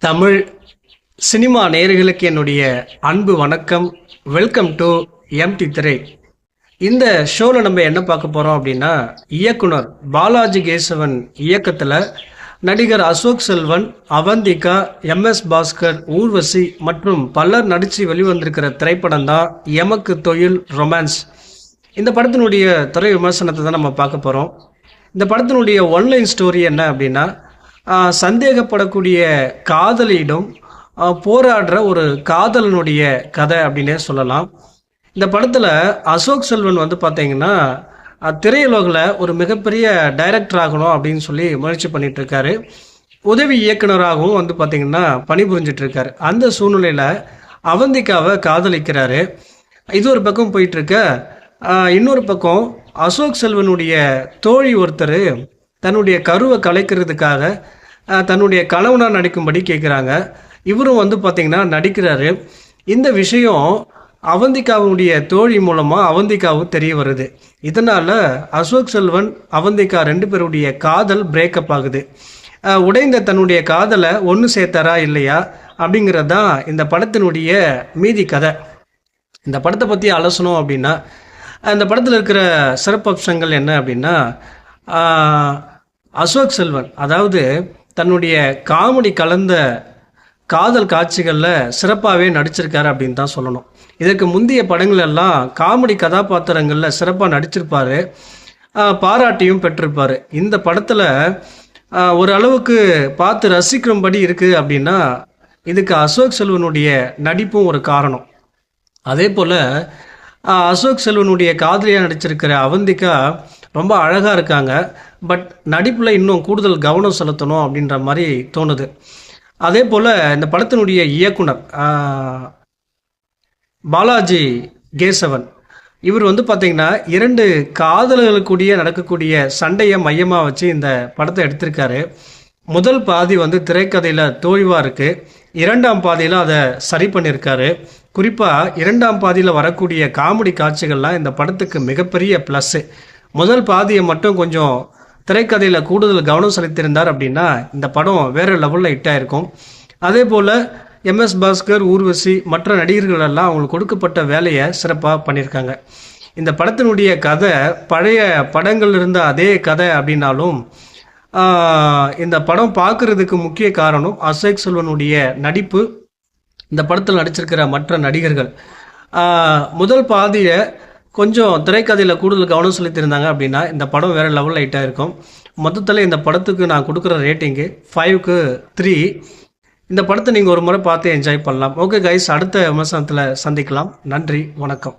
Tamil cinema நேயர்களுக்கு என்னுடைய அன்பு வணக்கம். வெல்கம் டு எம்டி திரை. இந்த ஷோவில் நம்ம என்ன பார்க்க போகிறோம் அப்படின்னா, இயக்குனர் பாலாஜி கேசவன் இயக்கத்தில் நடிகர் அசோக் செல்வன், அவந்திகா, எம்எஸ் பாஸ்கர், ஊர்வசி மற்றும் பலர் நடித்து வெளிவந்திருக்கிற திரைப்படம் தான் எமக்கு தொழில் ரொமான்ஸ். இந்த படத்தினுடைய துறை விமர்சனத்தை தான் நம்ம பார்க்க போகிறோம். இந்த படத்தினுடைய ஒன்லைன் ஸ்டோரி என்ன அப்படின்னா, சந்தேகப்படக்கூடிய காதலியிடம் போராடுற ஒரு காதலனுடைய கதை அப்படின்னே சொல்லலாம். இந்த படத்தில் அசோக் செல்வன் வந்து பார்த்தீங்கன்னா திரையுலகில் ஒரு மிகப்பெரிய டைரக்டர் ஆகணும் அப்படின்னு சொல்லி முயற்சி பண்ணிகிட்ருக்காரு. உதவி இயக்குனராகவும் வந்து பார்த்திங்கன்னா பணிபுரிஞ்சிட்ருக்காரு. அந்த சூழ்நிலையில் அவந்திகாவை காதலிக்கிறாரு. இது ஒரு பக்கம் போயிட்டுருக்க, இன்னொரு பக்கம் அசோக் செல்வனுடைய தோழி ஒருத்தர் தன்னுடைய கருவை கலைக்கிறதுக்காக தன்னுடைய கணவனாக நடிக்கும்படி கேட்குறாங்க. இவரும் வந்து பார்த்திங்கன்னா நடிக்கிறாரு. இந்த விஷயம் அவந்திகாவுடைய தோழி மூலமாக அவந்திகாவும் தெரிய வருது. இதனால் அசோக் செல்வன், அவந்திகா ரெண்டு பேருடைய காதல் பிரேக்கப் ஆகுது. உடைந்த தன்னுடைய காதலை ஒன்று சேர்த்தாரா இல்லையா அப்படிங்கிறது தான் இந்த படத்தினுடைய மீதி கதை. இந்த படத்தை பற்றி அலசணும் அப்படின்னா, இந்த படத்தில் இருக்கிற சிறப்பம்சங்கள் என்ன அப்படின்னா, அசோக் செல்வன் அதாவது தன்னுடைய காமெடி கலந்த காதல் காட்சிகளில் சிறப்பாகவே நடிச்சிருக்காரு அப்படின்னு தான் சொல்லணும். இதற்கு முந்தைய படங்கள் எல்லாம் காமெடி கதாபாத்திரங்களில் சிறப்பாக நடிச்சிருப்பார், பாராட்டியும் பெற்றிருப்பார். இந்த படத்தில் ஓரளவுக்கு பார்த்து ரசிக்கும்படி இருக்குது அப்படின்னா இதுக்கு அசோக் செல்வனுடைய நடிப்பும் ஒரு காரணம். அதே போல் அசோக் செல்வனுடைய காதலியாக நடிச்சிருக்கிற அவந்திகா ரொம்ப அழகாக இருக்காங்க. பட் நடிப்பில் இன்னும் கூடுதல் கவனம் செலுத்தணும் அப்படின்ற மாதிரி தோணுது. அதே போல் இந்த படத்தினுடைய இயக்குனர் பாலாஜி கேசவன், இவர் வந்து பார்த்திங்கன்னா இரண்டு காதலர்களுக்குடைய நடக்கக்கூடிய சண்டையை மையமாக வச்சு இந்த படத்தை எடுத்திருக்காரு. முதல் பாதி வந்து திரைக்கதையில் தோய்வாக இருக்குது, இரண்டாம் பாதியில் அதை சரி பண்ணியிருக்காரு. குறிப்பாக இரண்டாம் பாதியில் வரக்கூடிய காமெடி காட்சிகள்லாம் இந்த படத்துக்கு மிகப்பெரிய ப்ளஸ்ஸு. முதல் பாதியை மட்டும் கொஞ்சம் திரைக்கதையில் கூடுதல் கவனம் செலுத்தியிருந்தார் அப்படின்னா இந்த படம் வேறு லெவலில் ஹிட்டாக இருக்கும். அதே போல் எம்எஸ் பாஸ்கர், ஊர்வசி, மற்ற நடிகர்கள் எல்லாம் அவங்களுக்கு கொடுக்கப்பட்ட வேலையை சிறப்பாக பண்ணியிருக்காங்க. இந்த படத்தினுடைய கதை பழைய படங்கள் இருந்த அதே கதை அப்படின்னாலும் இந்த படம் பார்க்குறதுக்கு முக்கிய காரணம் அசோக் செல்வனுடைய நடிப்பு, இந்த படத்தில் நடிச்சிருக்கிற மற்ற நடிகர்கள். முதல் பாதியை கொஞ்சம் திரைக்கதையில் கூடுதல் கவனம் செலுத்தியிருந்தாங்க அப்படின்னா இந்த படம் வேறு லெவலில் ஹிட்டாக இருக்கும். மொத்தத்தில் இந்த படத்துக்கு நான் கொடுக்குற ரேட்டிங்கு 5க்கு 3. இந்த படத்தை நீங்கள் ஒரு முறை பார்த்து என்ஜாய் பண்ணலாம். ஓகே கைஸ், அடுத்த விமர்சனத்தில் சந்திக்கலாம். நன்றி, வணக்கம்.